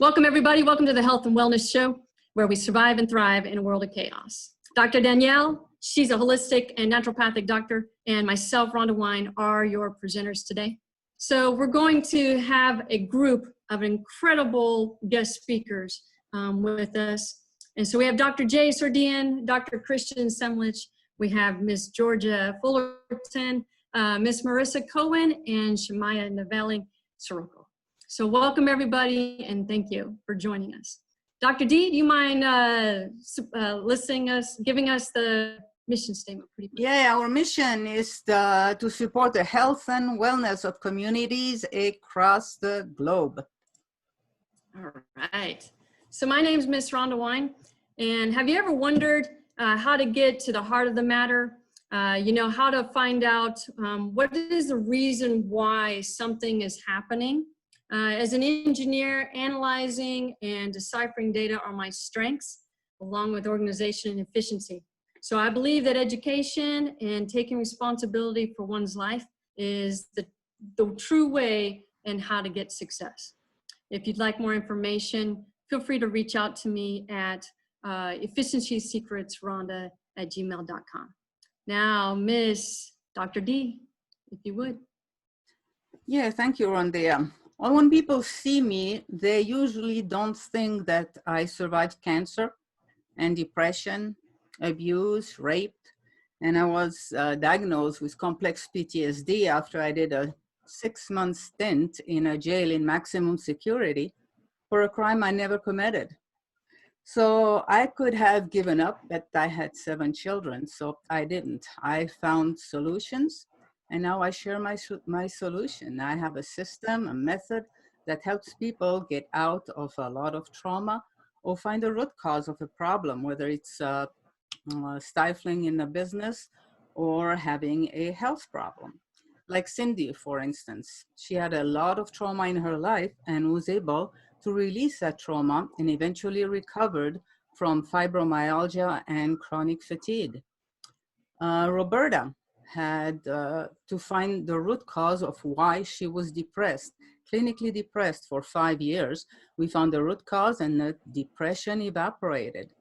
Welcome, everybody. Welcome to the Health and Wellness Show, where we survive and thrive in a world of chaos. Dr. Danielle, she's a holistic and naturopathic doctor, and myself, Rondea Wine, are your presenters today. So we're going to have a group of incredible guest speakers with us. And so we have Dr. Jay Sordean, Dr. Christian Semlitsch, we have Miss Georgia Fullerton, Miss Marissa Cohen, and Shamayah Neveling-Sarrucco. So welcome, everybody, and thank you for joining us. Dr. D, do you mind giving us the mission statement? Yeah, our mission is to support the health and wellness of communities across the globe. All right. So my name is Miss Rondea Wine, and have you ever wondered how to get to the heart of the matter? How to find out what is the reason why something is happening? As an engineer, analyzing and deciphering data are my strengths, along with organization and efficiency. So I believe that education and taking responsibility for one's life is the true way and how to get success. If you'd like more information, feel free to reach out to me at efficiency-secrets-rondea@gmail.com. Now, Miss Dr. D, if you would. Yeah, thank you, Rondea. Well, when people see me, they usually don't think that I survived cancer and depression, abuse, raped, and I was diagnosed with complex PTSD after I did a 6-month stint in a jail in maximum security for a crime I never committed. So I could have given up, but I had 7 children, so I didn't. I found solutions. And now I share my solution. I have a system, a method that helps people get out of a lot of trauma or find the root cause of a problem, whether it's stifling in a business or having a health problem. Like Cindy, for instance, she had a lot of trauma in her life and was able to release that trauma and eventually recovered from fibromyalgia and chronic fatigue. Roberta had to find the root cause of why she was depressed, clinically depressed for 5 years. We found the root cause and the depression evaporated.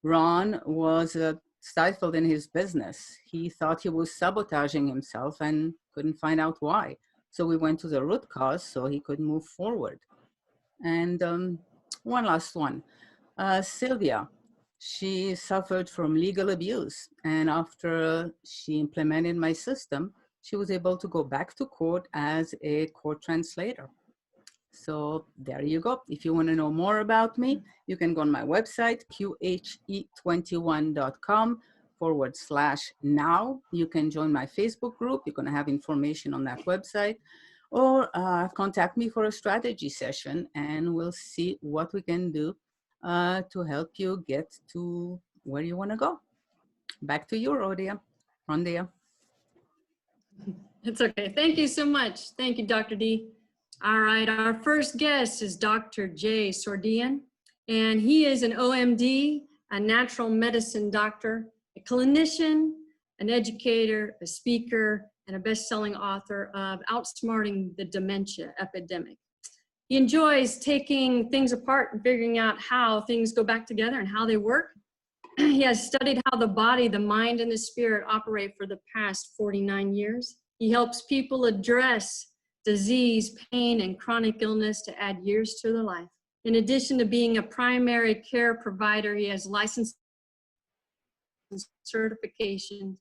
Ron was stifled in his business. He thought he was sabotaging himself and couldn't find out why. So we went to the root cause so he could move forward. And one last one, Sylvia. She suffered from legal abuse, and after she implemented my system, she was able to go back to court as a court translator. So there you go. If you want to know more about me, you can go on my website, qhe21.com/now. You can join my Facebook group. You're going to have information on that website, or contact me for a strategy session, and we'll see what we can do to help you get to where you want to go. Back to you, Rondea. It's okay. Thank you so much. Thank you, Dr. D. All right, our first guest is Dr. Jay Sordean, and he is an OMD, a natural medicine doctor, a clinician, an educator, a speaker, and a best-selling author of Outsmarting the Dementia Epidemic. He enjoys taking things apart and figuring out how things go back together and how they work. He has studied how the body, the mind, and the spirit operate for the past 49 years. He helps people address disease, pain, and chronic illness to add years to their life. In addition to being a primary care provider, he has license certifications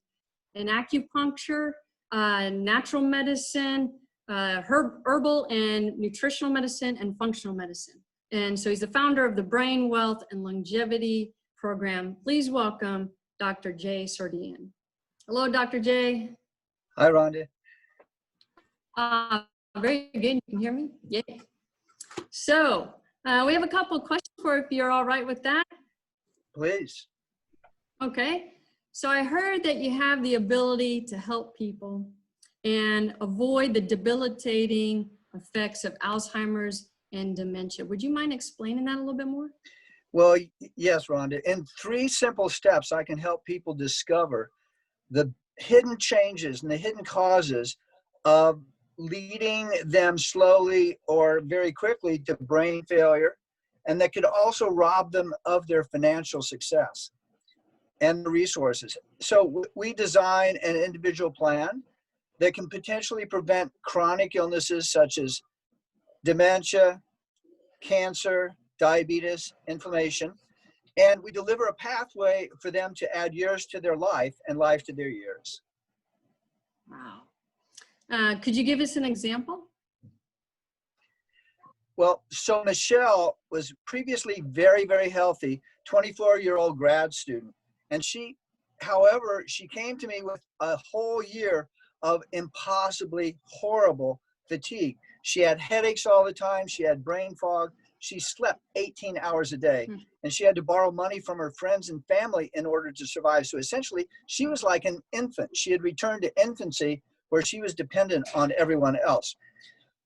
in acupuncture, natural medicine, herbal and nutritional medicine, and functional medicine. And so he's the founder of the Brain Wealth and Longevity Program. Please welcome Dr. Jay Sordean. Hello, Dr. Jay. Hi, Rondea. Very good. You can hear me? Yeah. So we have a couple of questions for if you're all right with that. Please. Okay. So I heard that you have the ability to help people and avoid the debilitating effects of Alzheimer's and dementia. Would you mind explaining that a little bit more? Well, yes, Rondea. In 3 simple steps, I can help people discover the hidden changes and the hidden causes of leading them slowly or very quickly to brain failure, and that could also rob them of their financial success and resources. So we design an individual plan that can potentially prevent chronic illnesses such as dementia, cancer, diabetes, inflammation, and we deliver a pathway for them to add years to their life and life to their years. Wow. Could you give us an example? Well, so Michelle was previously very, very healthy, 24-year-old grad student. And she, however, she came to me with a whole year of impossibly horrible fatigue. She had headaches all the time. She had brain fog. She slept 18 hours a day, and she had to borrow money from her friends and family in order to survive. So essentially, she was like an infant. She had returned to infancy where she was dependent on everyone else.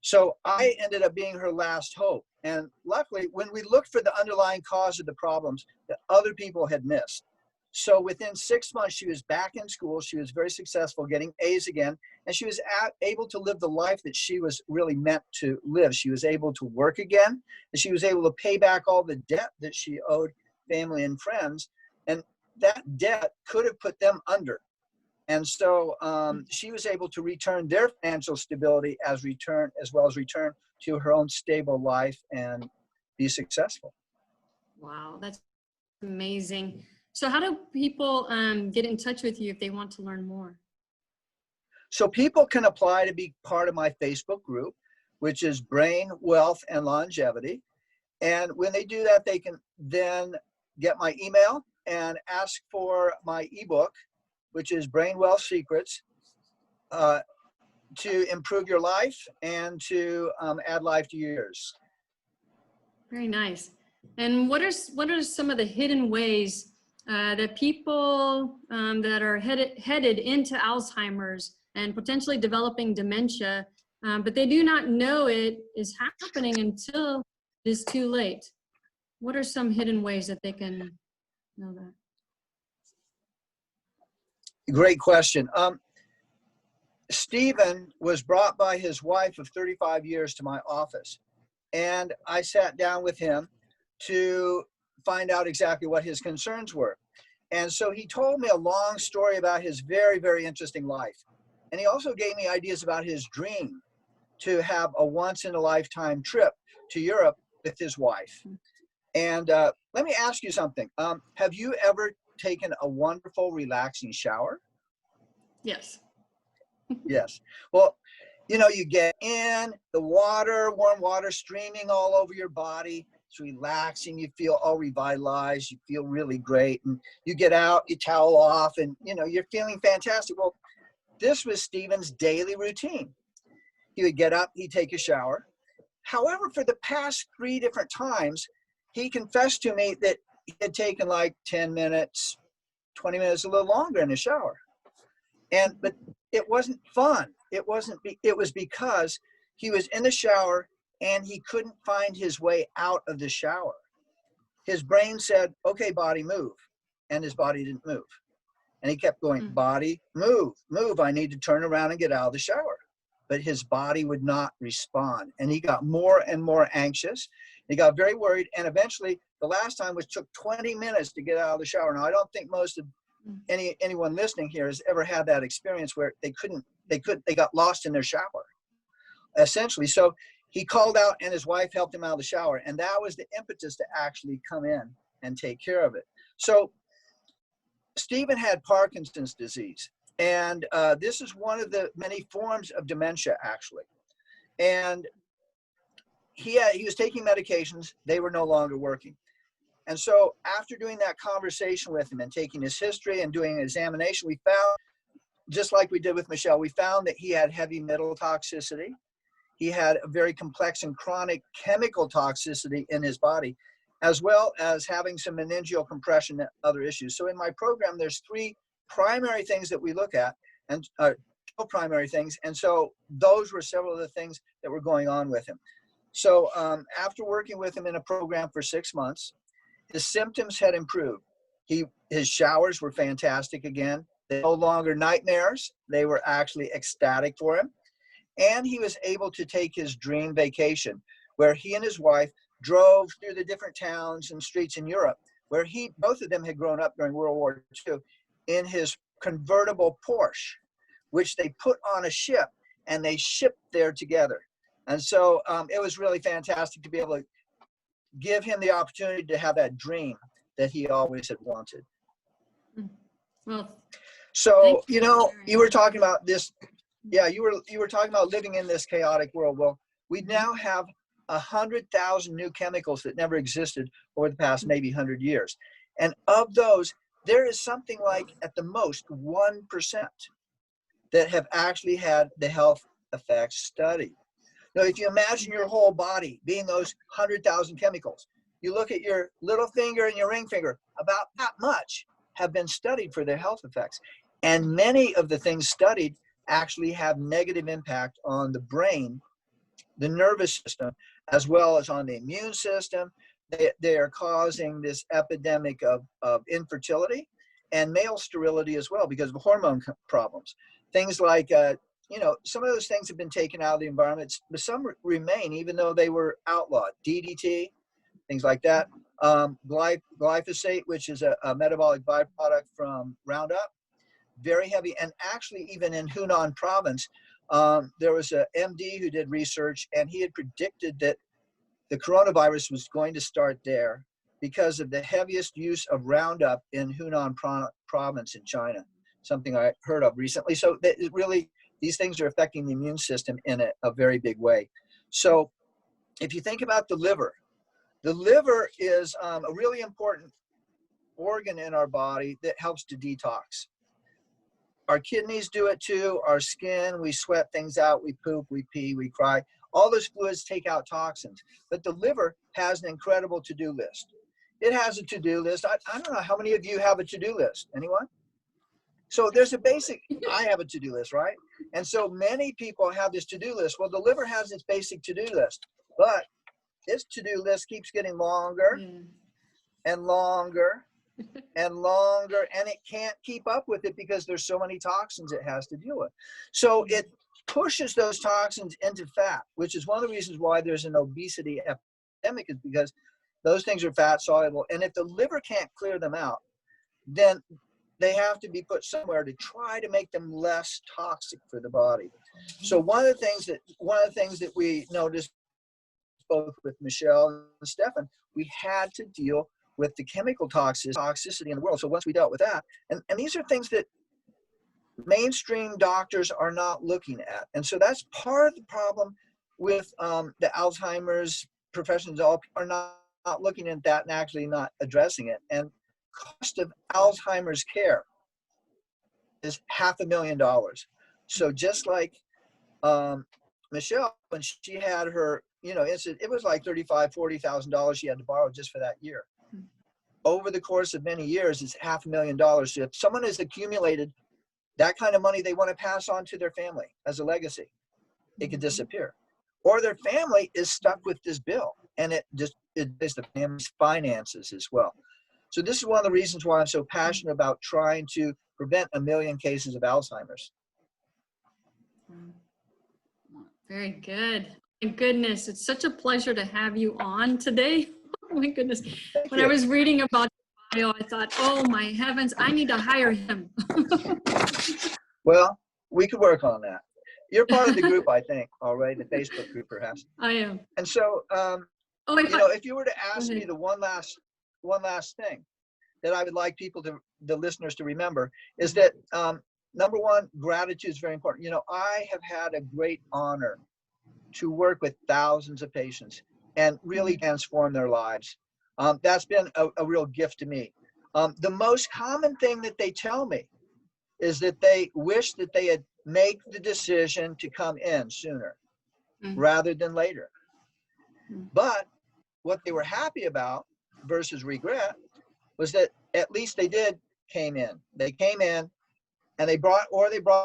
So I ended up being her last hope. And luckily, when we looked for the underlying cause of the problems that other people had missed, so within 6 months, she was back in school. She was very successful, getting A's again, and she was able to live the life that she was really meant to live. She was able to work again, and she was able to pay back all the debt that she owed family and friends, and that debt could have put them under. And so she was able to return their financial stability as well as return to her own stable life and be successful. Wow, that's amazing. So how do people get in touch with you if they want to learn more? So people can apply to be part of my Facebook group, which is Brain, Wealth, and Longevity. And when they do that, they can then get my email and ask for my ebook, which is Brain Wealth Secrets, to improve your life and to add life to yours. Very nice. And what are some of the hidden ways that people that are headed into Alzheimer's and potentially developing dementia, but they do not know it is happening until it is too late? What are some hidden ways that they can know that? Great question. Stephen was brought by his wife of 35 years to my office, and I sat down with him to find out exactly what his concerns were. And so he told me a long story about his very, very interesting life. And he also gave me ideas about his dream to have a once-in-a-lifetime trip to Europe with his wife. And let me ask you something. Have you ever taken a wonderful, relaxing shower? Yes. Yes. Well, you know, you get in the water, warm water streaming all over your body. It's relaxing. You feel all revitalized. You feel really great. And you get out, you towel off, and, you know, you're feeling fantastic. Well, this was Stephen's daily routine. He would get up, he'd take a shower. However, for the past 3 different times, he confessed to me that he had taken like 10 minutes, 20 minutes, a little longer in the shower. But it wasn't fun. It was because he was in the shower and he couldn't find his way out of the shower. His brain said, okay, body, move. And his body didn't move. And he kept going, body, move, move. I need to turn around and get out of the shower. But his body would not respond. And he got more and more anxious. He got very worried. And eventually, the last time took 20 minutes to get out of the shower. Now, I don't think most of anyone listening here has ever had that experience where they got lost in their shower, essentially. So he called out and his wife helped him out of the shower. And that was the impetus to actually come in and take care of it. So Stephen had Parkinson's disease. And this is one of the many forms of dementia, actually. And he was taking medications. They were no longer working. And so after doing that conversation with him and taking his history and doing an examination, we found, just like we did with Michelle, we found that he had heavy metal toxicity. He had a very complex and chronic chemical toxicity in his body, as well as having some meningeal compression and other issues. So in my program, there's 3 primary things that we look at, and 2 primary things. And so those were several of the things that were going on with him. So after working with him in a program for 6 months, his symptoms had improved. His showers were fantastic again. They were no longer nightmares. They were actually ecstatic for him. And he was able to take his dream vacation, where he and his wife drove through the different towns and streets in Europe, where both of them had grown up during World War II, in his convertible Porsche, which they put on a ship and they shipped there together. And so it was really fantastic to be able to give him the opportunity to have that dream that he always had wanted. Well, so, you know, you were talking about this. Yeah, you were talking about living in this chaotic world. Well, we now have 100,000 new chemicals that never existed over the past maybe 100 years. And of those, there is something like at the most 1% that have actually had the health effects studied. Now, if you imagine your whole body being those 100,000 chemicals, you look at your little finger and your ring finger, about that much have been studied for their health effects. And many of the things studied actually have negative impact on the brain, the nervous system, as well as on the immune system. They are causing this epidemic of infertility and male sterility as well because of hormone problems. Things like, you know, some of those things have been taken out of the environment, but some remain even though they were outlawed. DDT, things like that. Glyphosate, which is a metabolic byproduct from Roundup, very heavy. And actually, even in Hunan province, there was a MD who did research, and he had predicted that the coronavirus was going to start there because of the heaviest use of Roundup in Hunan province in China, something I heard of recently. So that it really, these things are affecting the immune system in a very big way. So if you think about the liver is a really important organ in our body that helps to detox. Our kidneys do it too. Our skin, we sweat things out, we poop, we pee, we cry. All those fluids take out toxins. But the liver has an incredible to-do list. It has a to-do list. I don't know how many of you have a to-do list. Anyone? So there's a basic, I have a to-do list, right? And so many people have this to-do list. Well, the liver has its basic to-do list, but its to-do list keeps getting longer and longer and longer, and it can't keep up with it because there's so many toxins it has to deal with. So it pushes those toxins into fat, which is one of the reasons why there's an obesity epidemic, is because those things are fat soluble. And if the liver can't clear them out, then they have to be put somewhere to try to make them less toxic for the body. So one of the things that we noticed both with Michelle and Stefan, we had to deal with the chemical toxicity in the world. So once we dealt with that, and these are things that mainstream doctors are not looking at. And so that's part of the problem with the Alzheimer's professions. All are not looking at that and actually not addressing it. And cost of Alzheimer's care is $500,000. So just like Michelle, when she had her, you know, it was like $35,000, $40,000 she had to borrow just for that year. Over the course of many years, it's $500,000. So if someone has accumulated that kind of money they want to pass on to their family as a legacy, it could disappear. Or their family is stuck with this bill, and it is the family's finances as well. So this is one of the reasons why I'm so passionate about trying to prevent 1 million cases of Alzheimer's. Very good. My goodness, it's such a pleasure to have you on today. Oh my goodness. When I was reading about your bio, I thought, oh my heavens, I need to hire him. Well, we could work on that. You're part of the group, I think, already, the Facebook group, perhaps. I am. And so, you know, if you were to ask me the one last thing that I would like the listeners to remember, is that number one, gratitude is very important. You know, I have had a great honor to work with thousands of patients and really transform their lives. That's been a real gift to me. The most common thing that they tell me is that they wish that they had made the decision to come in sooner rather than later. But what they were happy about versus regret was that at least they came in. They came in and they brought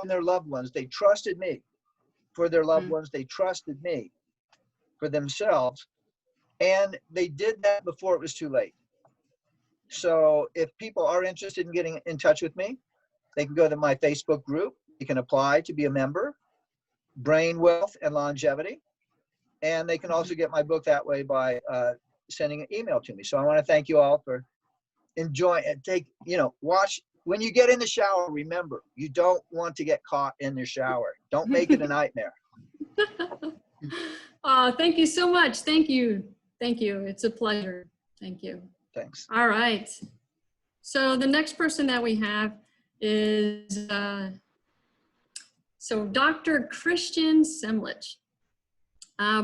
in their loved ones. They trusted me for their loved ones. They trusted me for themselves. And they did that before it was too late. So if people are interested in getting in touch with me, they can go to my Facebook group. You can apply to be a member. brain wealth and longevity. And they can also get my book that way by sending an email to me. So I want to thank you all for enjoying and watch. When you get in the shower, remember, you don't want to get caught in the shower. Don't make it a nightmare. Thank you so much. Thank you. Thank you. It's a pleasure. Thank you. Thanks. All right. So the next person that we have is, Dr. Christian Semlitsch.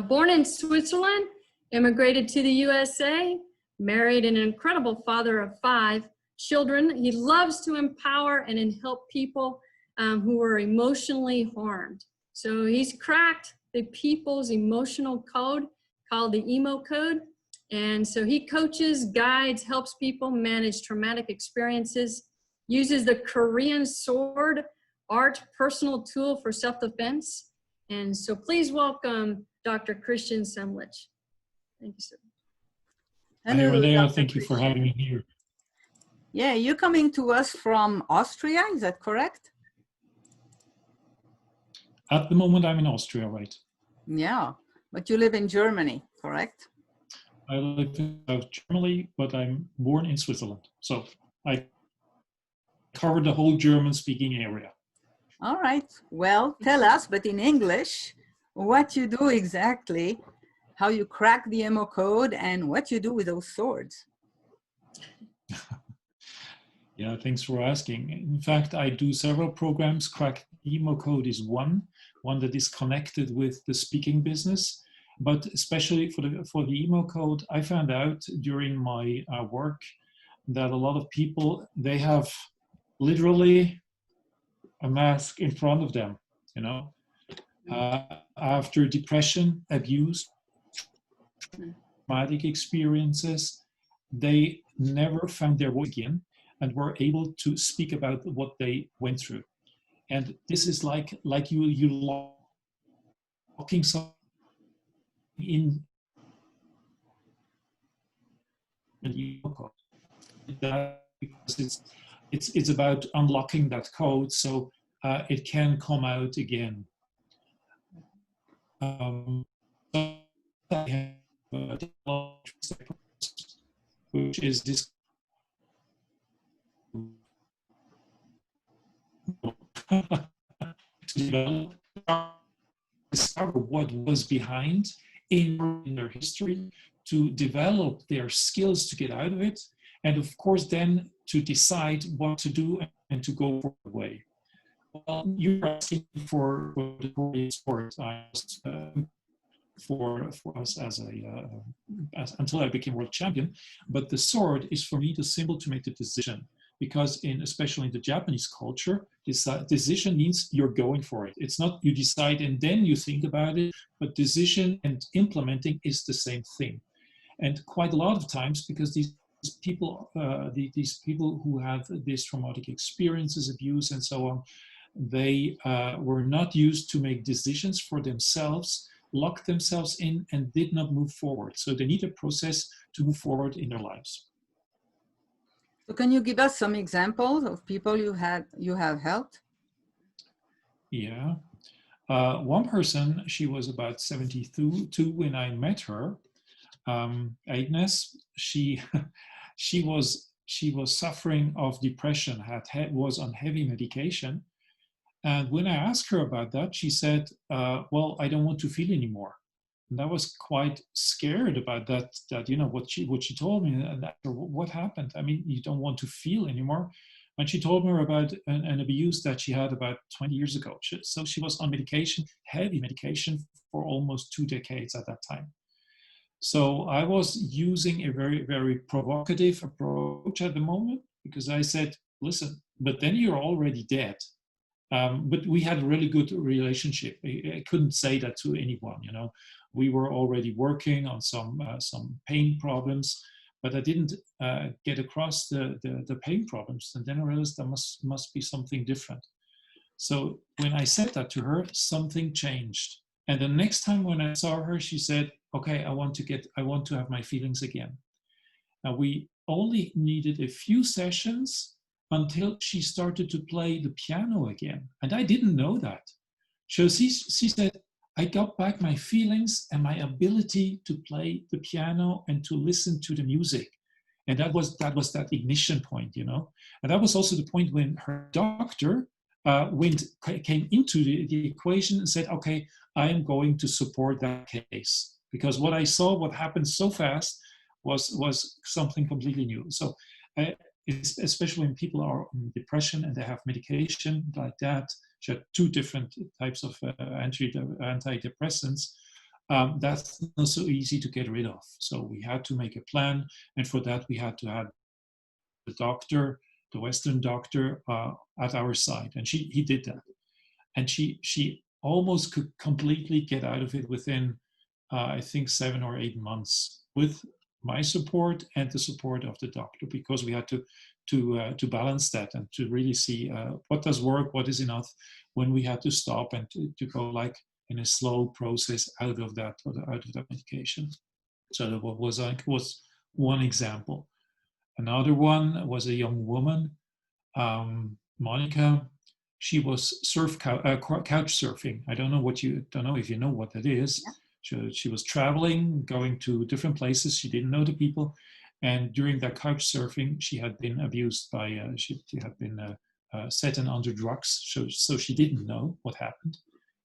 Born in Switzerland, immigrated to the USA, married an incredible father of 5 children. He loves to empower and help people who are emotionally harmed. So he's cracked the people's emotional code called the emo code. And so he coaches, guides, helps people manage traumatic experiences, uses the Korean sword art personal tool for self-defense. And so please welcome Dr. Christian Semlitsch. Thank you, sir. Hi, Hello, Rondea. Dr. Thank you for having me here. Yeah, you're coming to us from Austria, is that correct? At the moment, I'm in Austria, right? Yeah, but you live in Germany, correct? I live in South Germany, but I'm born in Switzerland. So I cover the whole German-speaking area. All right, well, tell us, but in English, what you do exactly, how you crack the emo code, and what you do with those swords. Yeah, thanks for asking. In fact, I do several programs. Crack Emo Code is one that is connected with the speaking business. But especially for the emo code, I found out during my work that a lot of people, they have literally a mask in front of them, you know, after depression, abuse, traumatic experiences, they never found their voice again and were able to speak about what they went through. And this is like you locking something in an emo code. Because it's about unlocking that code so it can come out again. Which is this to discover what was behind in their history, to develop their skills to get out of it, and of course then to decide what to do and to go for the way. Well, you're asking for the Korean sport for us as until I became world champion, but the sword is for me the symbol to make the decision, because especially in the Japanese culture, this decision means you're going for it. It's not you decide and then you think about it, but decision and implementing is the same thing. And quite a lot of times, because these people who have these traumatic experiences, abuse and so on, they were not used to make decisions for themselves, locked themselves in and did not move forward. So they need a process to move forward in their lives. So can you give us some examples of people you have helped? Yeah. One person, she was about 72 when I met her. Agnes, she was suffering of depression, was on heavy medication. And when I asked her about that, she said, well, I don't want to feel anymore. And I was quite scared about that, you know, what she told me, and what happened. I mean, you don't want to feel anymore. And she told me about an abuse that she had about 20 years ago. So she was on medication, heavy medication, for almost 2 decades at that time. So I was using a very, very provocative approach at the moment, because I said, listen, but then you're already dead. But we had a really good relationship. I couldn't say that to anyone, you know. We were already working on some pain problems, but I didn't get across the pain problems. And then I realized there must be something different. So when I said that to her, something changed. And the next time when I saw her, she said, okay, I want to have my feelings again. Now we only needed a few sessions until she started to play the piano again. And I didn't know that. So she said, I got back my feelings and my ability to play the piano and to listen to the music. And that was that ignition point, you know. And that was also the point when her doctor came into the equation and said, okay, I am going to support that case. Because what I saw, what happened so fast, was something completely new. So especially when people are in depression and they have medication like that, which are two different types of antidepressants, that's not so easy to get rid of. So we had to make a plan, and for that we had to have the doctor, the Western doctor, at our side, and he did that, and she almost could completely get out of it within, I think, 7 or 8 months with my support and the support of the doctor, because we had to balance that and to really see what does work, what is enough, when we had to stop and to go like in a slow process out of that medication. So that was one example. Another one was a young woman, Monica. She was couch surfing. I don't know if you know what that is. Yeah. She was traveling, going to different places. She didn't know the people, and during that couch surfing, she had been abused by. She had been set and under drugs, so she didn't know what happened,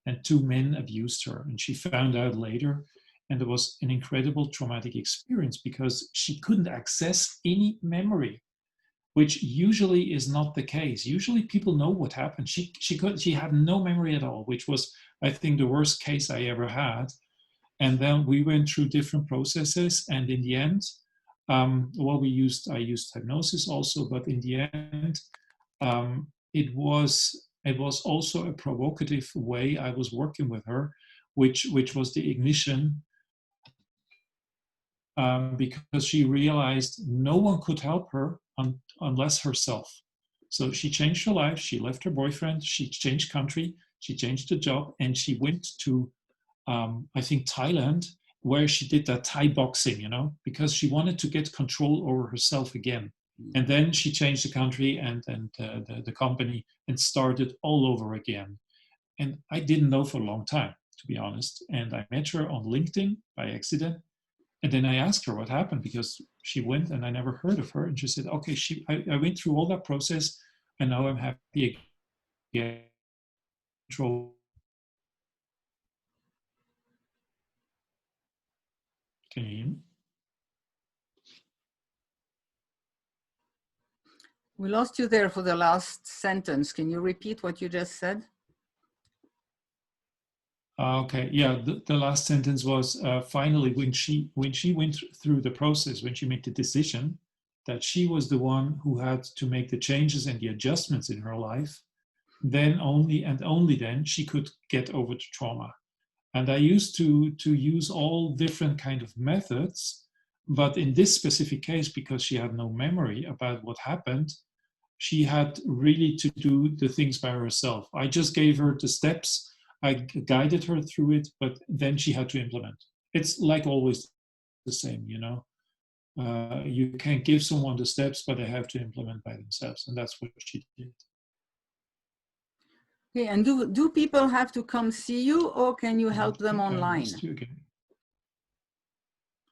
and 2 men abused her, and she found out later, and it was an incredible traumatic experience because she couldn't access any memory, which usually is not the case. Usually people know what happened. She had no memory at all, which was, I think, the worst case I ever had. And then we went through different processes, and in the end, I used hypnosis also, but in the end, it was also a provocative way I was working with her, which was the ignition, because she realized no one could help her unless herself. So she changed her life. She left her boyfriend. She changed country. She changed the job, and she went to, I think, Thailand, where she did that Thai boxing, you know, because she wanted to get control over herself again. And then she changed the country and the company and started all over again. And I didn't know for a long time, to be honest. And I met her on LinkedIn by accident. And then I asked her what happened, because she went and I never heard of her. And she said, okay, I went through all that process and now I'm happy again. Control. Can you hear me? We lost you there for the last sentence. Can you repeat what you just said? Okay, yeah, the last sentence was finally when she went through the process, when she made the decision that she was the one who had to make the changes and the adjustments in her life, then only then she could get over the trauma. And I used to use all different kind of methods, but in this specific case, because she had no memory about what happened, she had really to do the things by herself. I just gave her the steps. I guided her through it, but then she had to implement. It's like always the same, you know. You can give someone the steps, but they have to implement by themselves, and that's what she did. Okay, and do people have to come see you, or can you help them online?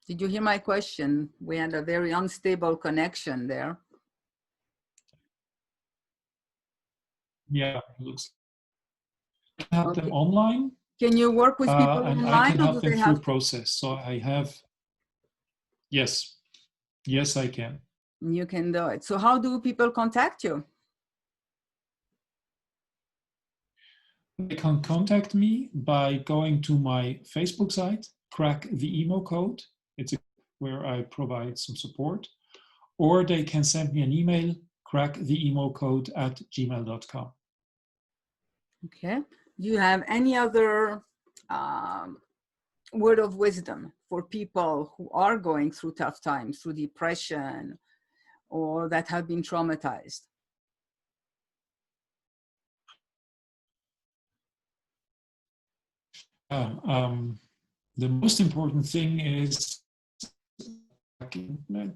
Did you hear my question? We had a very unstable connection there. Yeah, it looks. I can help them online. Can you work with people and online? I can help them through have process. So I have, yes, I can. You can do it. So how do people contact you? They can contact me by going to my Facebook site, Crack the Emo Code. It's where I provide some support. Or they can send me an email, cracktheemocode@gmail.com. Okay. Do you have any other word of wisdom for people who are going through tough times, through depression, or that have been traumatized? The most important thing is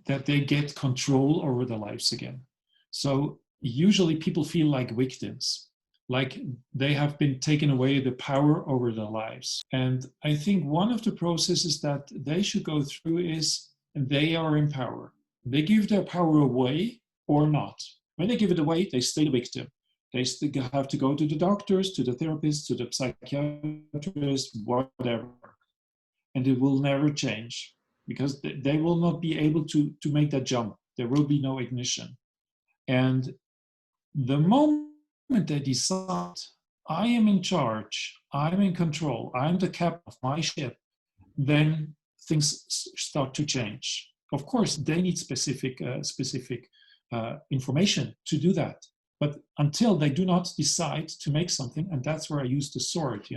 that they get control over their lives again. So usually people feel like victims. like they have been taken away the power over their lives. And I think one of the processes that they should go through is they are in power. They give their power away or not. When they give it away, they stay the victim. They still have to go to the doctors, to the therapists, to the psychiatrist, whatever. And it will never change because they will not be able to make that jump. There will be no ignition. And the moment they decide, I am in charge, I'm in control, I'm the captain of my ship, then things start to change. Of course, they need specific information to do that. But until they do not decide to make something, and that's where I use the sword,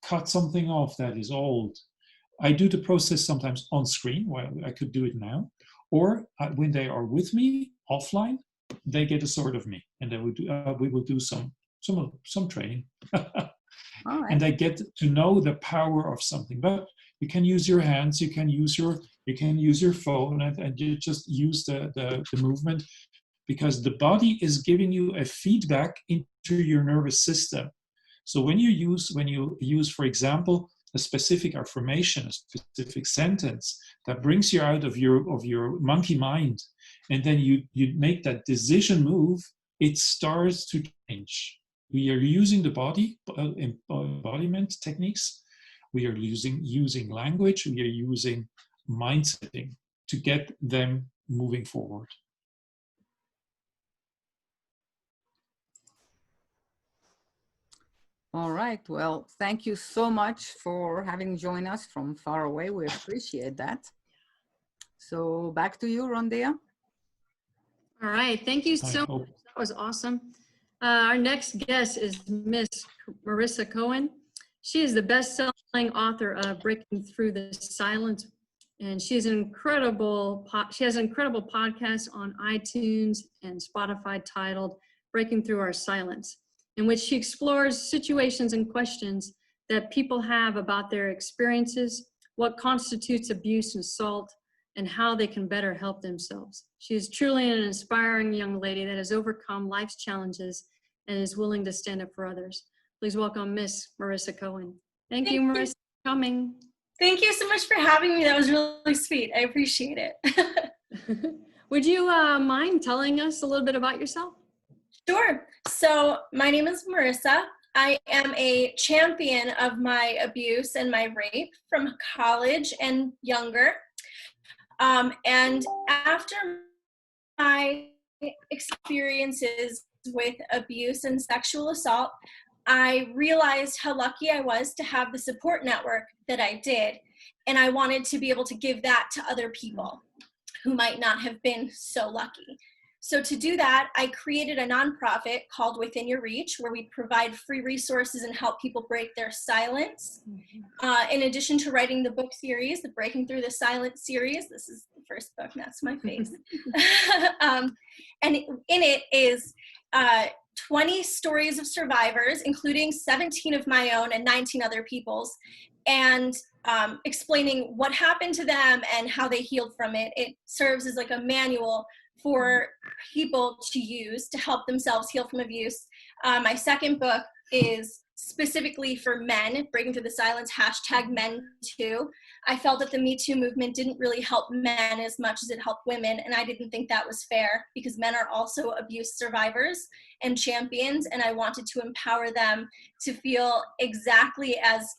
cut something off that is old. I do the process sometimes on screen, well, I could do it now, or when they are with me offline, they get a sword of me, and then we will do some training. All right. And they get to know the power of something. But you can use your hands, you can use your phone, and you just use the movement, because the body is giving you a feedback into your nervous system. So when you use, for example, a specific affirmation, a specific sentence that brings you out of your monkey mind, and then you make that decision move, it starts to change. We are using the body embodiment techniques. We are using language. We are using mindsetting to get them moving forward. All right. Well, thank you so much for having joined us from far away. We appreciate that. So back to you, Rondea. All right. Thank you so much. That was awesome. Our next guest is Miss Marissa Cohen. She is the best-selling author of Breaking Through the Silence, and she has an incredible podcast on iTunes and Spotify titled Breaking Through Our Silence, in which she explores situations and questions that people have about their experiences, what constitutes abuse and assault, and how they can better help themselves. She is truly an inspiring young lady that has overcome life's challenges and is willing to stand up for others. Please welcome Miss Marissa Cohen. Thank you, Marissa, for coming. Thank you so much for having me. That was really sweet. I appreciate it. Would you mind telling us a little bit about yourself? Sure. So my name is Marissa. I am a champion of my abuse and my rape from college and younger. And after my experiences with abuse and sexual assault, I realized how lucky I was to have the support network that I did. And I wanted to be able to give that to other people who might not have been so lucky. So to do that, I created a nonprofit called Within Your Reach, where we provide free resources and help people break their silence. In addition to writing the book series, the Breaking Through the Silence series, this is the first book, that's my face. And in it is 20 stories of survivors, including 17 of my own and 19 other people's, and explaining what happened to them and how they healed from it. It serves as like a manual for people to use to help themselves heal from abuse. My second book is specifically for men, Breaking Through the Silence, #Men2. I felt that the Me Too movement didn't really help men as much as it helped women, and I didn't think that was fair because men are also abuse survivors and champions, and I wanted to empower them to feel exactly as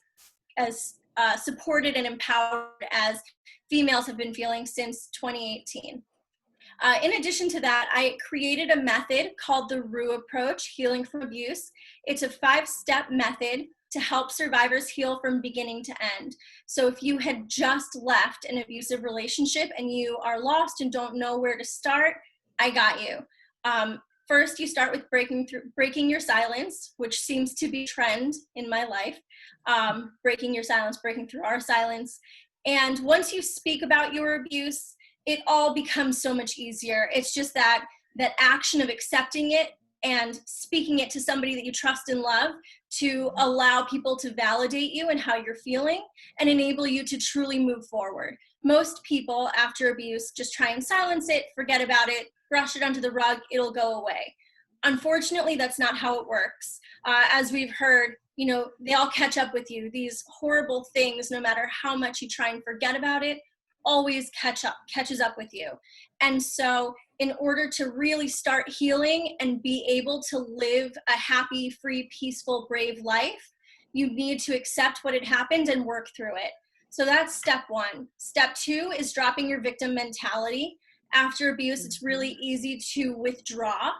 supported and empowered as females have been feeling since 2018. In addition to that, I created a method called the Ruh Approach Healing from Abuse. It's a 5-step method to help survivors heal from beginning to end. So if you had just left an abusive relationship and you are lost and don't know where to start, I got you. First, you start with breaking your silence, which seems to be a trend in my life. Breaking your silence, breaking through our silence. And once you speak about your abuse, it all becomes so much easier. It's just that action of accepting it and speaking it to somebody that you trust and love to allow people to validate you and how you're feeling and enable you to truly move forward. Most people after abuse just try and silence it, forget about it, brush it under the rug, it'll go away. Unfortunately, that's not how it works. As we've heard, you know, they all catch up with you. These horrible things, no matter how much you try and forget about it, always catches up with you. And so in order to really start healing and be able to live a happy, free, peaceful, brave life, you need to accept what had happened and work through it. So that's step one. Step two is dropping your victim mentality. After abuse, it's really easy to withdraw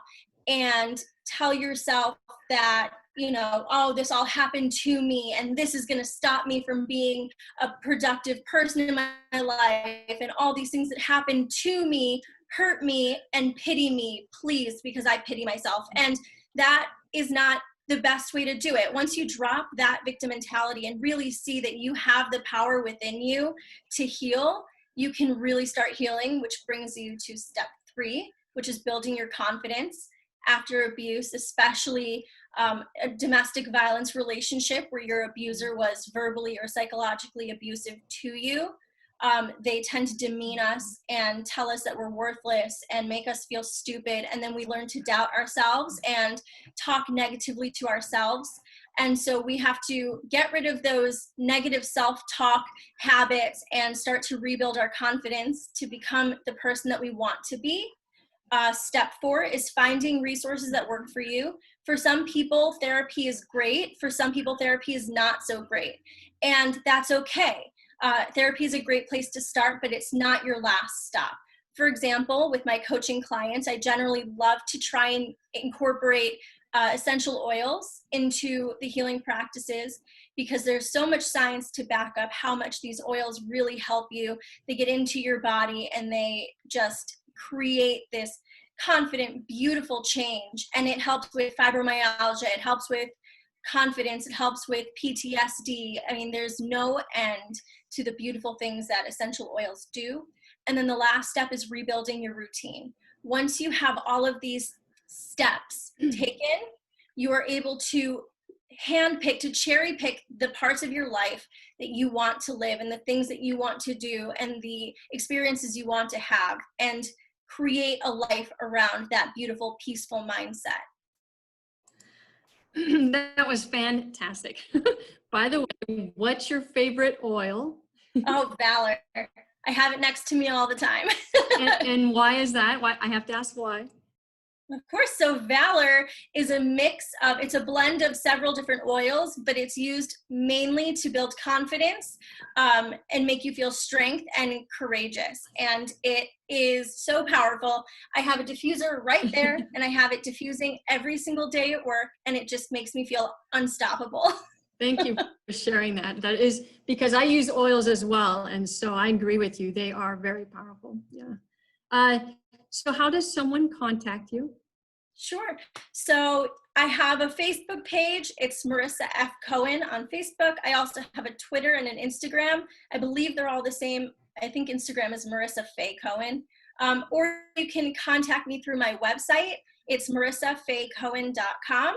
and tell yourself that, you know, oh, this all happened to me and this is going to stop me from being a productive person in my life, and all these things that happened to me hurt me, and pity me, please, because I pity myself. And that is not the best way to do it. Once you drop that victim mentality and really see that you have the power within you to heal, you can really start healing, which brings you to step three, which is building your confidence after abuse, especially a domestic violence relationship where your abuser was verbally or psychologically abusive to you. They tend to demean us and tell us that we're worthless and make us feel stupid. And then we learn to doubt ourselves and talk negatively to ourselves. And so we have to get rid of those negative self-talk habits and start to rebuild our confidence to become the person that we want to be. Step four is finding resources that work for you. For some people, therapy is great. For some people, therapy is not so great. And that's okay. Therapy is a great place to start, but it's not your last stop. For example, with my coaching clients, I generally love to try and incorporate essential oils into the healing practices, because there's so much science to back up how much these oils really help you. They get into your body and they just create this confident, beautiful change. And it helps with fibromyalgia, it helps with confidence, it helps with PTSD. I mean, there's no end to the beautiful things that essential oils do. And then the last step is rebuilding your routine. Once you have all of these steps taken, you are able to handpick, to cherry pick the parts of your life that you want to live and the things that you want to do and the experiences you want to have, and create a life around that beautiful, peaceful mindset. That was fantastic. By the way, what's your favorite oil? Oh, Valor. I have it next to me all the time. and why is that? Why? I have to ask why. Of course. So Valor is a mix of, it's a blend of several different oils, but it's used mainly to build confidence and make you feel strength and courageous. And it is so powerful. I have a diffuser right there and I have it diffusing every single day at work, and it just makes me feel unstoppable. Thank you for sharing that. That is because I use oils as well. And so I agree with you. They are very powerful. Yeah. So how does someone contact you? Sure. So I have a Facebook page. It's Marissa F. Cohen on Facebook. I also have a Twitter and an Instagram. I believe they're all the same. I think Instagram is Marissa Faye Cohen. Or you can contact me through my website. It's marissafaycohen.com.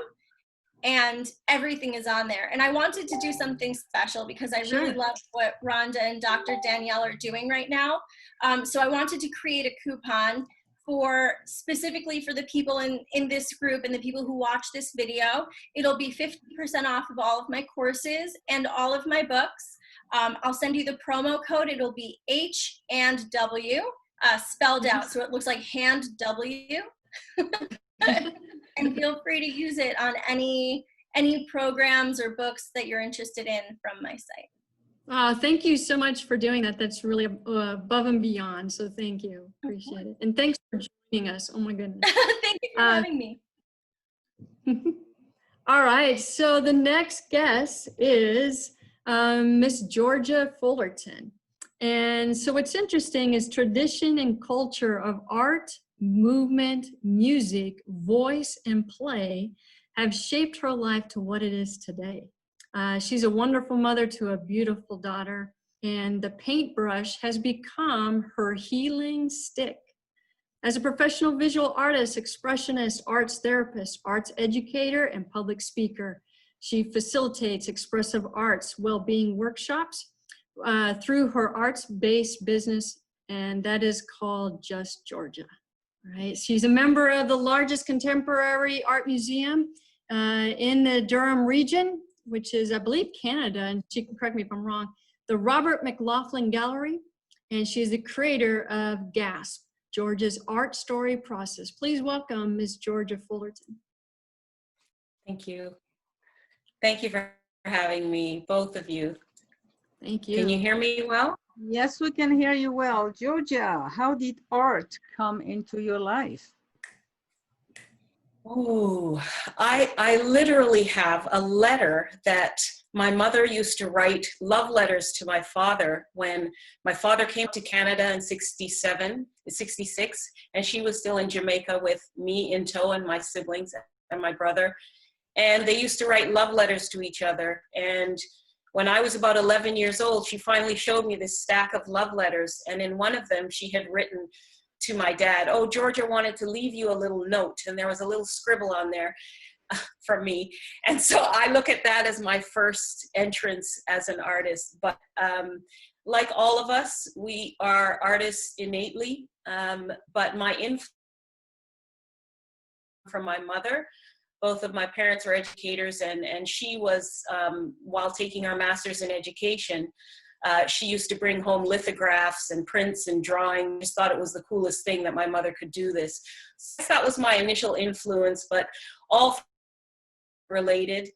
And everything is on there. And I wanted to do something special because I really love what Rhonda and Dr. Danielle are doing right now. So I wanted to create a coupon for specifically for the people in this group and the people who watch this video. It'll be 50% off of all of my courses and all of my books. I'll send you the promo code. It'll be H and W spelled out. So it looks like hand W. And feel free to use it on any programs or books that you're interested in from my site. Thank you so much for doing that. That's really above and beyond. So thank you. Appreciate it. And thanks for joining us. Oh my goodness. Thank you for having me. All right. So the next guest is Miss Georgia Fullerton. And so what's interesting is tradition and culture of art, movement, music, voice, and play have shaped her life to what it is today. She's a wonderful mother to a beautiful daughter, and the paintbrush has become her healing stick. As a professional visual artist, expressionist, arts therapist, arts educator, and public speaker, she facilitates expressive arts well-being workshops through her arts-based business, and that is called Just Georgia. All right. She's a member of the largest contemporary art museum in the Durham region, which is, I believe, Canada, and she can correct me if I'm wrong, the Robert McLaughlin Gallery, and she's the creator of GASP, Georgia's Art Story Process. Please welcome Ms. Georgia Fullerton. Thank you. Thank you for having me, both of you. Thank you. Can you hear me well? Yes, we can hear you well. Georgia, how did art come into your life? Oh, I literally have a letter that my mother used to write, love letters to my father when my father came to Canada in 66, and she was still in Jamaica with me in tow and my siblings and my brother. And they used to write love letters to each other. And when I was about 11 years old, she finally showed me this stack of love letters. And in one of them, she had written to my dad, "Oh, Georgia wanted to leave you a little note." And there was a little scribble on there from me. And so I look at that as my first entrance as an artist. But like all of us, we are artists innately. But my influence from my mother. Both of my parents were educators, and she was, while taking our master's in education, she used to bring home lithographs and prints and drawing. Just thought it was the coolest thing that my mother could do this. So that was my initial influence, but all related.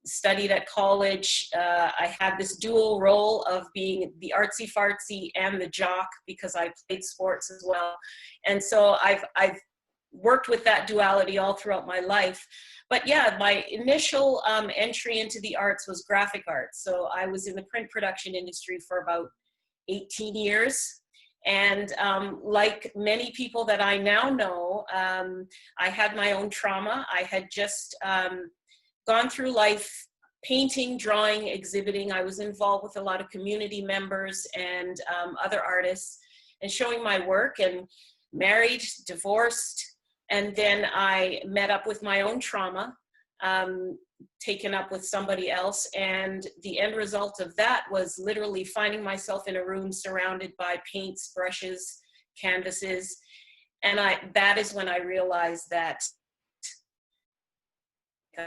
Studied at college. I had this dual role of being the artsy fartsy and the jock because I played sports as well. And so I've worked with that duality all throughout my life. But yeah, my initial entry into the arts was graphic arts. So I was in the print production industry for about 18 years. And like many people that I now know, I had my own trauma. I had just gone through life painting, drawing, exhibiting. I was involved with a lot of community members and other artists and showing my work, and married, divorced. And then I met up with my own trauma, taken up with somebody else. And the end result of that was literally finding myself in a room surrounded by paints, brushes, canvases. And that is when I realized that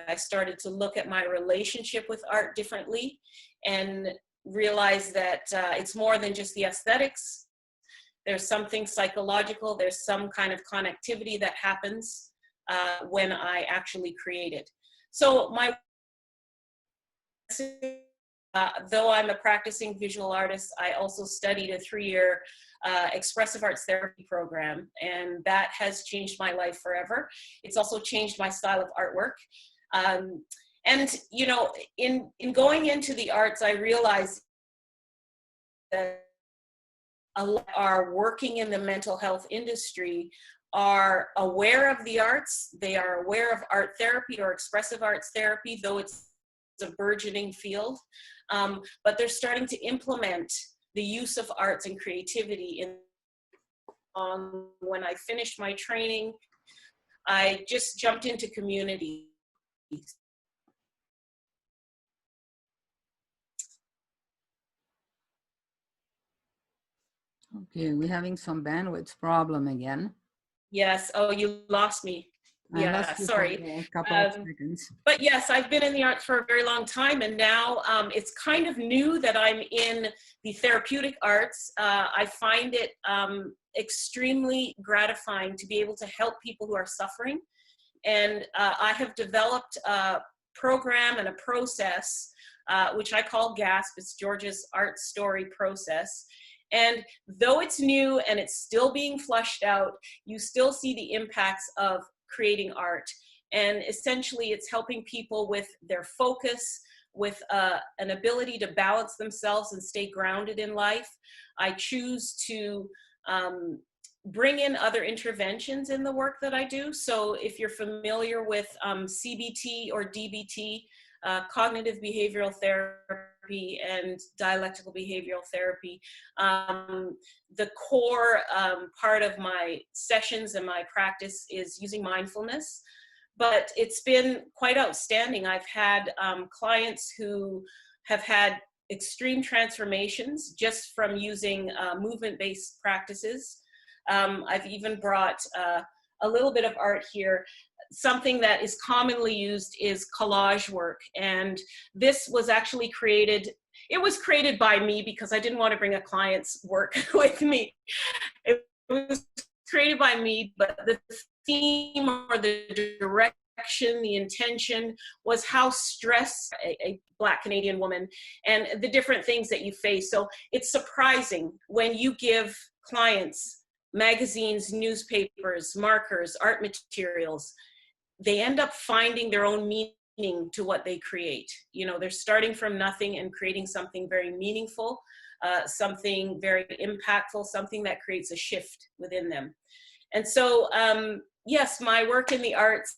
I started to look at my relationship with art differently and realized that it's more than just the aesthetics. There's something psychological, there's some kind of connectivity that happens when I actually create it. So though I'm a practicing visual artist, I also studied a 3-year expressive arts therapy program, and that has changed my life forever. It's also changed my style of artwork. And you know, in going into the arts, I realized that a lot are working in the mental health industry are aware of the arts. They are aware of art therapy or expressive arts therapy, though it's a burgeoning field. But they're starting to implement the use of arts and creativity when I finished my training, I just jumped into community. Okay, we're having some bandwidth problem again. Yes. Oh, you lost me. Yeah, sorry. A couple of seconds. But yes, I've been in the arts for a very long time, and now it's kind of new that I'm in the therapeutic arts. I find it extremely gratifying to be able to help people who are suffering. And I have developed a program and a process, which I call GASP. It's Georgia's Art Story Process. And though it's new and it's still being flushed out, you still see the impacts of creating art. And essentially it's helping people with their focus, with an ability to balance themselves and stay grounded in life. I choose to bring in other interventions in the work that I do. So if you're familiar with CBT or DBT, cognitive behavioral therapy and dialectical behavioral therapy, the core part of my sessions and my practice is using mindfulness. But it's been quite outstanding. I've had clients who have had extreme transformations just from using movement-based practices. I've even brought a little bit of art here. Something that is commonly used is collage work. And this was actually created, it was created by me because I didn't want to bring a client's work with me. It was created by me, but the theme or the direction, the intention was how stress, a Black Canadian woman, and the different things that you face. So it's surprising when you give clients magazines, newspapers, markers, art materials, they end up finding their own meaning to what they create. You know, they're starting from nothing and creating something very meaningful, something very impactful, something that creates a shift within them. And so, yes, my work in the arts,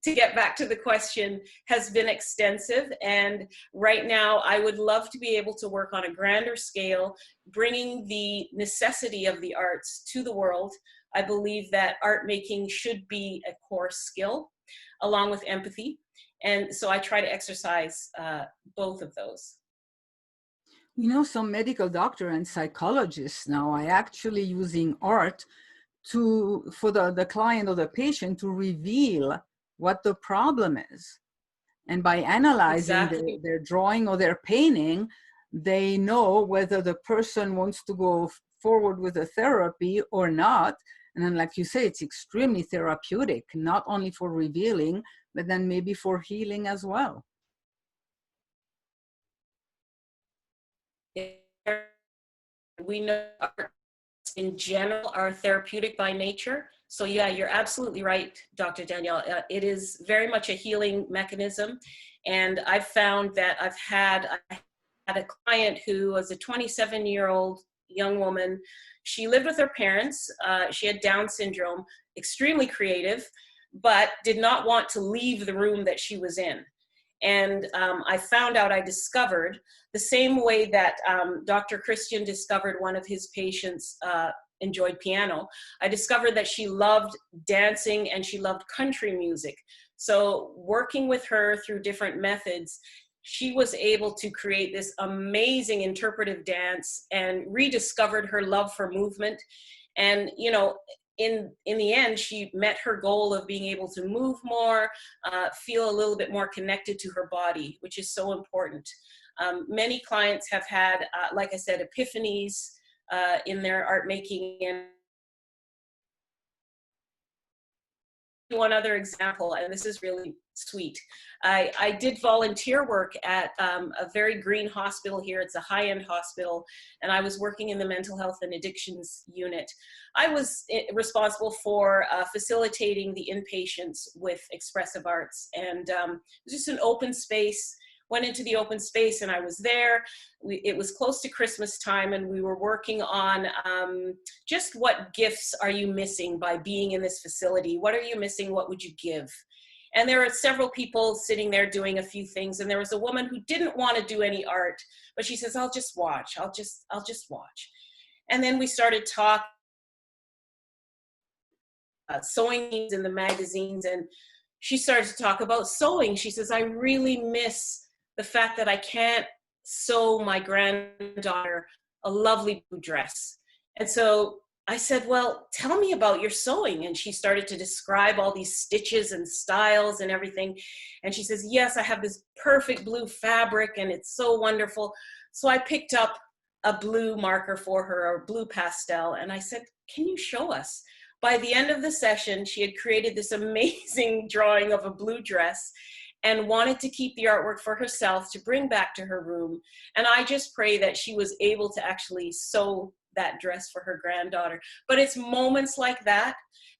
to get back to the question, has been extensive. And right now, I would love to be able to work on a grander scale, bringing the necessity of the arts to the world. I believe that art making should be a core skill, along with empathy. And so I try to exercise both of those. You know, some medical doctor and psychologists now are actually using art for the client or the patient to reveal what the problem is. And by analyzing their drawing or their painting, they know whether the person wants to go forward with the therapy or not. And then, like you say, it's extremely therapeutic, not only for revealing, but then maybe for healing as well. We know arts in general are therapeutic by nature. So yeah, you're absolutely right, Dr. Danielle. It is very much a healing mechanism. And I've found that I had a client who was a 27-year-old young woman. She lived with her parents. She had Down syndrome, extremely creative, but did not want to leave the room that she was in. And I discovered the same way that Dr. Christian discovered one of his patients enjoyed piano. I discovered that she loved dancing and she loved country music. So working with her through different methods, she was able to create this amazing interpretive dance and rediscovered her love for movement. And, you know, in the end, she met her goal of being able to move more, feel a little bit more connected to her body, which is so important. Many clients have had, like I said, epiphanies in their art making. And one other example, and this is really sweet. I did volunteer work at a very green hospital here. It's a high-end hospital, and I was working in the mental health and addictions unit. I was responsible for facilitating the inpatients with expressive arts, and it was just an open space. Went into the open space and I was there. It was close to Christmas time and we were working on just what gifts are you missing by being in this facility? What are you missing? What would you give? And there were several people sitting there doing a few things. And there was a woman who didn't want to do any art, but she says, I'll just watch. I'll just watch. And then we started talking sewing in the magazines, and she started to talk about sewing. She says, I really miss the fact that I can't sew my granddaughter a lovely blue dress. And so I said, well, tell me about your sewing. And she started to describe all these stitches and styles and everything. And she says, yes, I have this perfect blue fabric and it's so wonderful. So I picked up a blue marker for her, or blue pastel. And I said, can you show us? By the end of the session, she had created this amazing drawing of a blue dress and wanted to keep the artwork for herself to bring back to her room. And I just pray that she was able to actually sew that dress for her granddaughter. But it's moments like that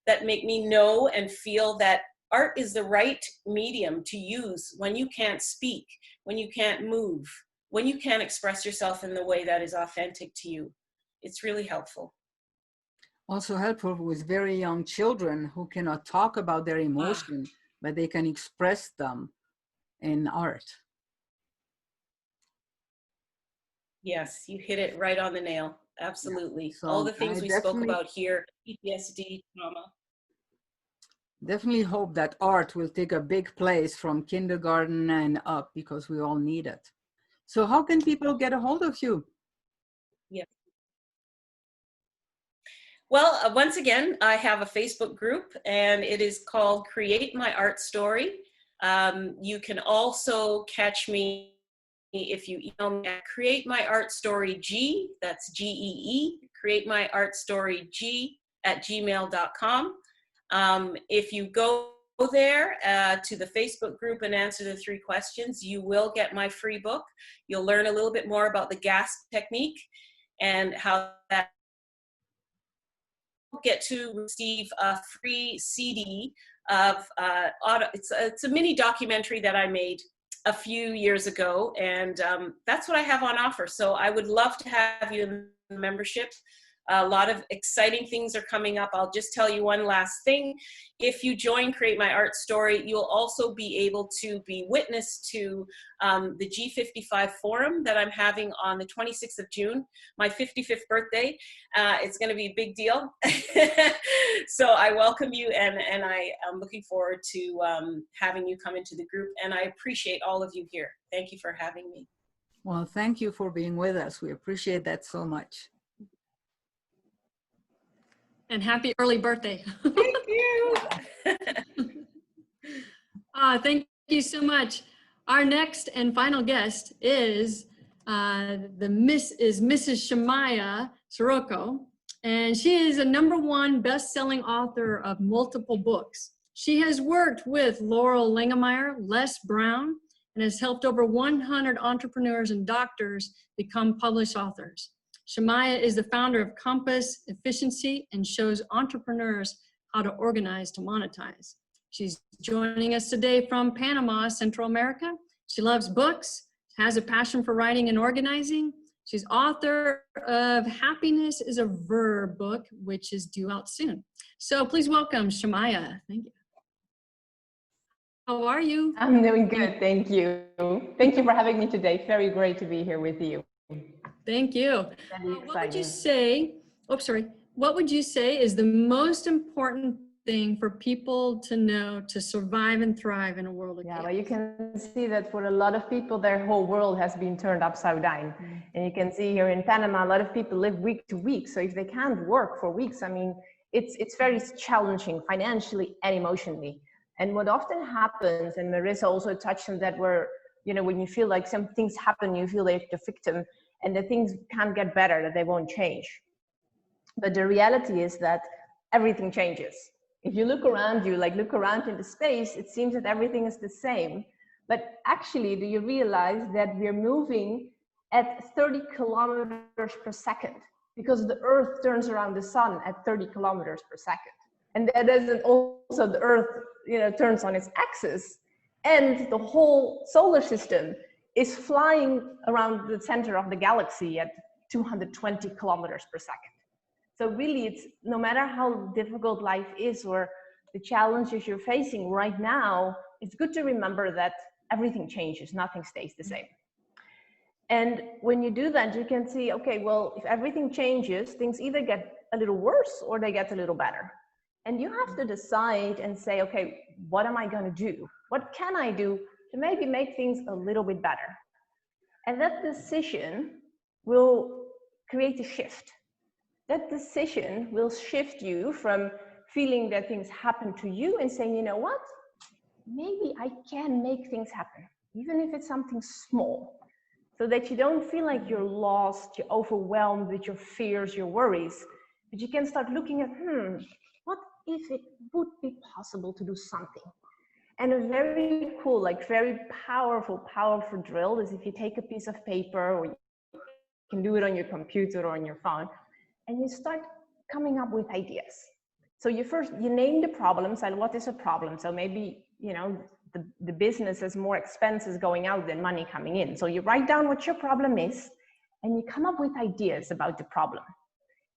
that make me know and feel that art is the right medium to use when you can't speak, when you can't move, when you can't express yourself in the way that is authentic to you. It's really helpful. Also helpful with very young children who cannot talk about their emotion, but they can express them in art. Yes, you hit it right on the nail. Absolutely. Yeah. So all the things we spoke about here, PTSD, trauma. Definitely hope that art will take a big place from kindergarten and up, because we all need it. So how can people get a hold of you? Yeah. Well, once again, I have a Facebook group and it is called Create My Art Story. You can also catch me if you email me at createmyartstoryg, that's G-E-E, createmyartstoryg@gmail.com. If you go there to the Facebook group and answer the 3 questions, you will get my free book. You'll learn a little bit more about the gasp technique and how that get to receive a free CD of it's a mini documentary that I made a few years ago, and that's what I have on offer. So I would love to have you in the membership. A lot of exciting things are coming up. I'll just tell you one last thing. If you join Create My Art Story, you'll also be able to be witness to the G55 forum that I'm having on the 26th of June, my 55th birthday. It's going to be a big deal. So I welcome you, and I am looking forward to having you come into the group, and I appreciate all of you here. Thank you for having me. Well, thank you for being with us. We appreciate that so much. And happy early birthday. Thank you. Thank you so much. Our next and final guest is Mrs. Shania Scirocco, and she is a #1 best-selling author of multiple books. She has worked with Laurel Langemeier, Les Brown, and has helped over 100 entrepreneurs and doctors become published authors. Shamayah is the founder of Compass Efficiency and shows entrepreneurs how to organize to monetize. She's joining us today from Panama, Central America. She loves books, has a passion for writing and organizing. She's author of Happiness is a Verb book, which is due out soon. So please welcome Shamayah. Thank you. How are you? I'm doing good, thank you. Thank you for having me today. Very great to be here with you. Thank you. What would you say, what would you say is the most important thing for people to know to survive and thrive in a world of chaos? Well, you can see that for a lot of people, their whole world has been turned upside down. And you can see here in Panama, a lot of people live week to week. So if they can't work for weeks, I mean, it's very challenging financially and emotionally. And what often happens, and Marissa also touched on that, where, you know, when you feel like some things happen, you feel like the victim, and that things can't get better, that they won't change. But the reality is that everything changes. If you look around you, like look around into space, it seems that everything is the same. But actually, do you realize that we're moving at 30 kilometers per second? Because the Earth turns around the sun at 30 kilometers per second. And that isn't also the Earth, you know, turns on its axis. And the whole solar system is flying around the center of the galaxy at 220 kilometers per second. So really, it's no matter how difficult life is or the challenges you're facing right now, it's good to remember that everything changes, nothing stays the same. And when you do that, you can see, okay, well, if everything changes, things either get a little worse or they get a little better. And you have to decide and say, okay, what am I going to do? What can I do to maybe make things a little bit better? And that decision will create a shift. That decision will shift you from feeling that things happen to you and saying, you know what, maybe I can make things happen, even if it's something small, so that you don't feel like you're lost, you're overwhelmed with your fears, your worries, but you can start looking at, what if it would be possible to do something? And a very cool, like very powerful drill is if you take a piece of paper, or you can do it on your computer or on your phone, and you start coming up with ideas. So you name the problems, and what is a problem? So maybe, you know, the business has more expenses going out than money coming in. So you write down what your problem is, and you come up with ideas about the problem.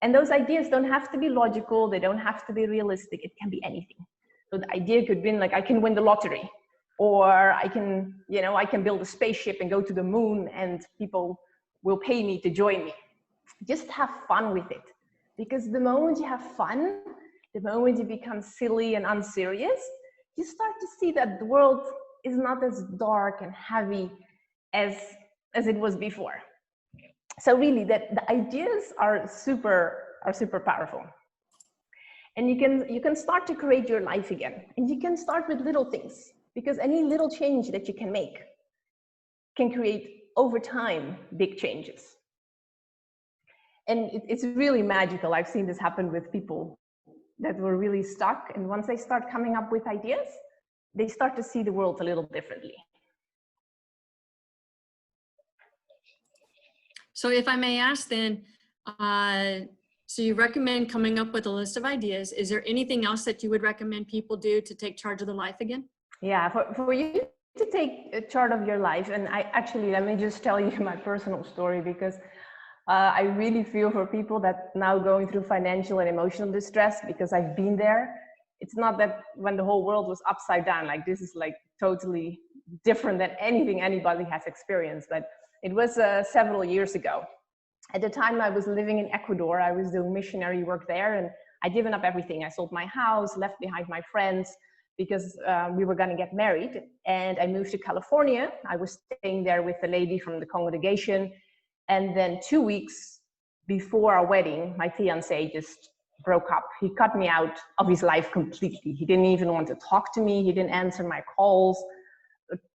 And those ideas don't have to be logical, they don't have to be realistic, it can be anything. So the idea could be like, I can win the lottery, or I can, you know, I can build a spaceship and go to the moon and people will pay me to join me. Just have fun with it. Because the moment you have fun, the moment you become silly and unserious, you start to see that the world is not as dark and heavy as it was before. So really, that the ideas are super powerful. And you can start to create your life again. And you can start with little things, because any little change that you can make can create over time big changes. And it's really magical. I've seen this happen with people that were really stuck, and once they start coming up with ideas, they start to see the world a little differently. So if I may ask then, so you recommend coming up with a list of ideas. Is there anything else that you would recommend people do to take charge of their life again? Yeah, for you to take charge of your life, and let me just tell you my personal story, because I really feel for people that now going through financial and emotional distress, because I've been there. It's not that when the whole world was upside down, like this is like totally different than anything anybody has experienced, but it was several years ago. At the time I was living in Ecuador, I was doing missionary work there, and I'd given up everything. I sold my house, left behind my friends, because we were gonna get married, and I moved to California. I was staying there with a lady from the congregation, and then 2 weeks before our wedding, my fiance just broke up. He cut me out of his life completely. He didn't even want to talk to me. He didn't answer my calls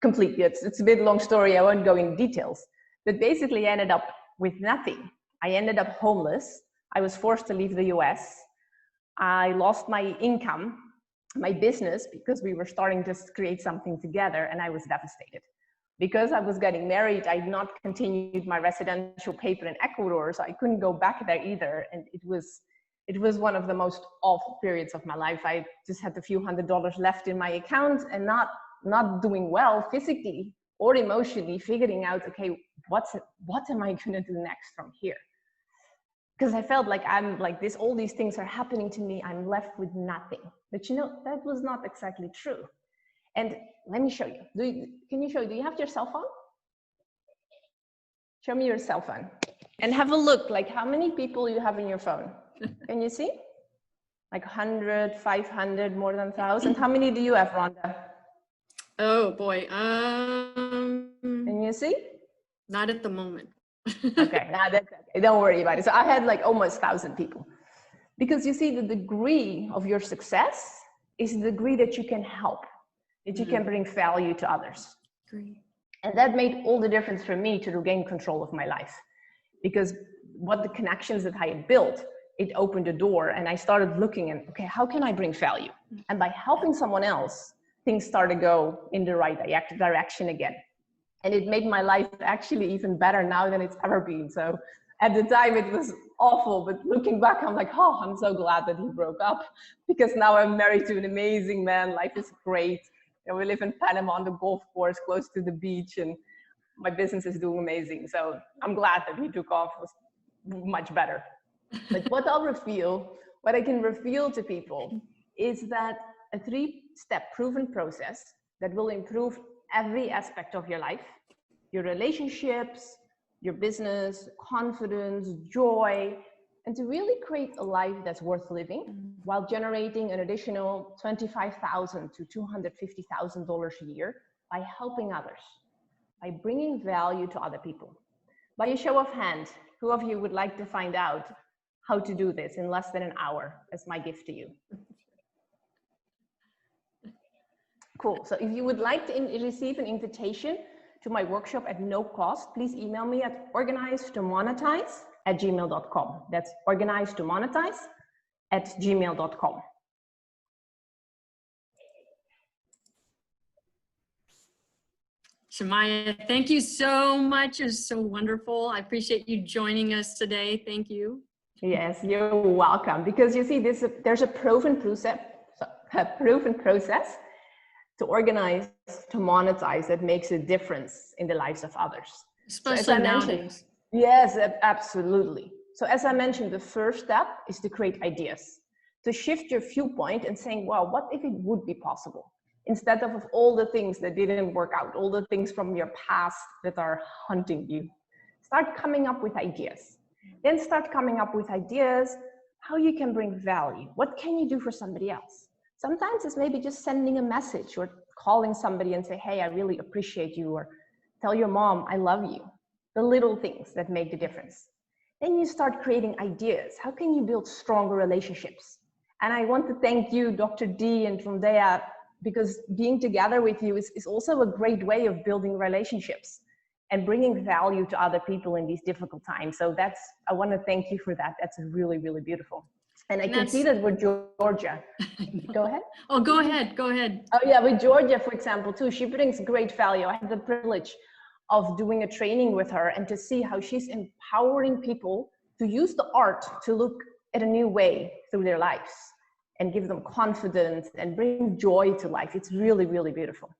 completely. It's a bit long story. I won't go into details, but basically I ended up with nothing. I ended up homeless. I was forced to leave the US. I lost my income, my business, because we were starting to create something together, and I was devastated. Because I was getting married, I'd not continued my residential paper in Ecuador, so I couldn't go back there either. And it was one of the most awful periods of my life. I just had a few $100s left in my account, and not doing well physically or emotionally, figuring out, okay, what am I gonna do next from here? Because I felt like I'm like this, all these things are happening to me, I'm left with nothing. But you know, that was not exactly true. And let me show you. Do you have your cell phone? Show me your cell phone. And have a look, like how many people you have in your phone. Can you see? Like 100, 500, more than 1,000. How many do you have, Rhonda? Oh boy. Can you see? Not at the moment. Okay, now that's okay. Don't worry about it. So I had like almost 1,000 people. Because you see, the degree of your success is the degree that you can help, that you can bring value to others. Great. And that made all the difference for me to regain control of my life. Because what the connections that I had built, it opened the door, and I started looking and, okay, how can I bring value? And by helping someone else, things started to go in the right direction again. And it made my life actually even better now than it's ever been. So at the time it was awful, but looking back, I'm like, oh, I'm so glad that he broke up, because now I'm married to an amazing man. Life is great. And we live in Panama on the golf course, close to the beach, and my business is doing amazing. So I'm glad that he took off. It was much better. But what I can reveal to people is that a 3-step proven process that will improve every aspect of your life, your relationships, your business, confidence, joy, and to really create a life that's worth living while generating an additional $25,000 to $250,000 a year by helping others, by bringing value to other people. By a show of hands, who of you would like to find out how to do this in less than an hour as my gift to you? Cool. So if you would like to receive an invitation to my workshop at no cost, please email me at organizetomonetize@gmail.com. That's organizetomonetize@gmail.com. Shamayah, thank you so much. It was so wonderful. I appreciate you joining us today. Thank you. Yes, you're welcome. Because you see, there's a proven process to organize, to monetize, that makes a difference in the lives of others. Especially nowadays. Yes, absolutely. So as I mentioned, the first step is to create ideas, to shift your viewpoint and saying, wow, what if it would be possible? Instead of all the things that didn't work out, all the things from your past that are hunting you. Start coming up with ideas. Then start coming up with ideas how you can bring value. What can you do for somebody else? Sometimes it's maybe just sending a message or calling somebody and say, hey, I really appreciate you, or tell your mom, I love you. The little things that make the difference. Then you start creating ideas. How can you build stronger relationships? And I want to thank you, Dr. D and Rondea, because being together with you is also a great way of building relationships and bringing value to other people in these difficult times. So I want to thank you for that. That's really, really beautiful. And I can see that with Georgia. Go ahead. Oh, go ahead. Go ahead. Oh yeah, with Georgia, for example, too, she brings great value. I had the privilege of doing a training with her and to see how she's empowering people to use the art to look at a new way through their lives and give them confidence and bring joy to life. It's really, really beautiful.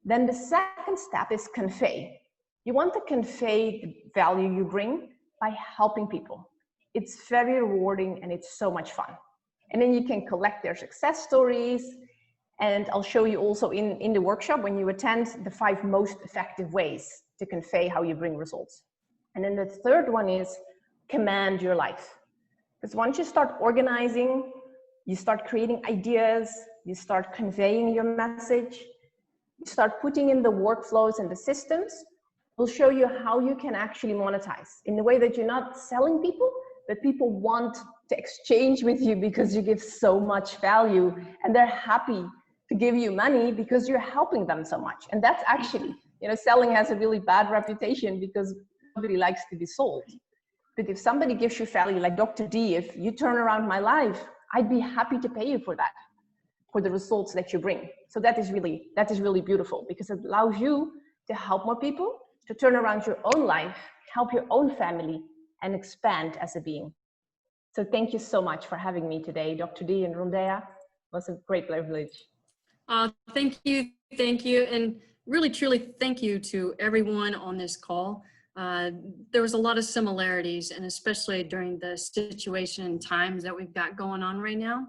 Then the second step is convey. You want to convey the value you bring by helping people. It's very rewarding and it's so much fun. And then you can collect their success stories. And I'll show you also in the workshop when you attend the 5 most effective ways to convey how you bring results. And then the third one is command your life. Because once you start organizing, you start creating ideas, you start conveying your message, you start putting in the workflows and the systems, we'll show you how you can actually monetize in the way that you're not selling people, but people want to exchange with you because you give so much value and they're happy to give you money because you're helping them so much. And that's actually, selling has a really bad reputation because nobody likes to be sold. But if somebody gives you value, like Dr. D, if you turn around my life, I'd be happy to pay you for that, for the results that you bring. So that is really beautiful because it allows you to help more people, to turn around your own life, help your own family, and expand as a being. So thank you so much for having me today, Dr. D and Rondea. It was a great privilege. Thank you. And really, truly, thank you to everyone on this call. There was a lot of similarities, and especially during the situation and times that we've got going on right now.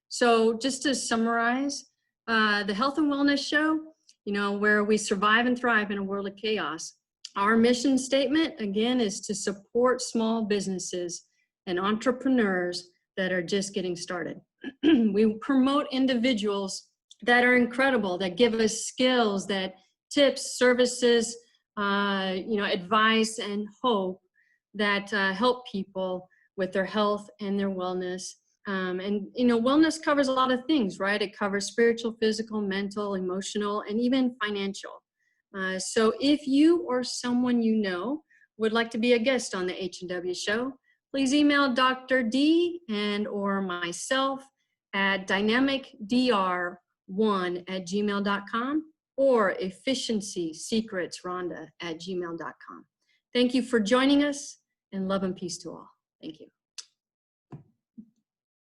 So just to summarize, the Health and Wellness Show, where we survive and thrive in a world of chaos. Our mission statement, again, is to support small businesses and entrepreneurs that are just getting started. We promote individuals that are incredible, that give us skills, that tips, services, advice and hope that help people with their health and their wellness. Wellness covers a lot of things, right? It covers spiritual, physical, mental, emotional, and even financial. So if you or someone you know would like to be a guest on the H&W Show, please email Dr. D and or myself at dynamicdr1@gmail.com or efficiency-secrets-rhonda@gmail.com. Thank you for joining us, and love and peace to all. Thank you.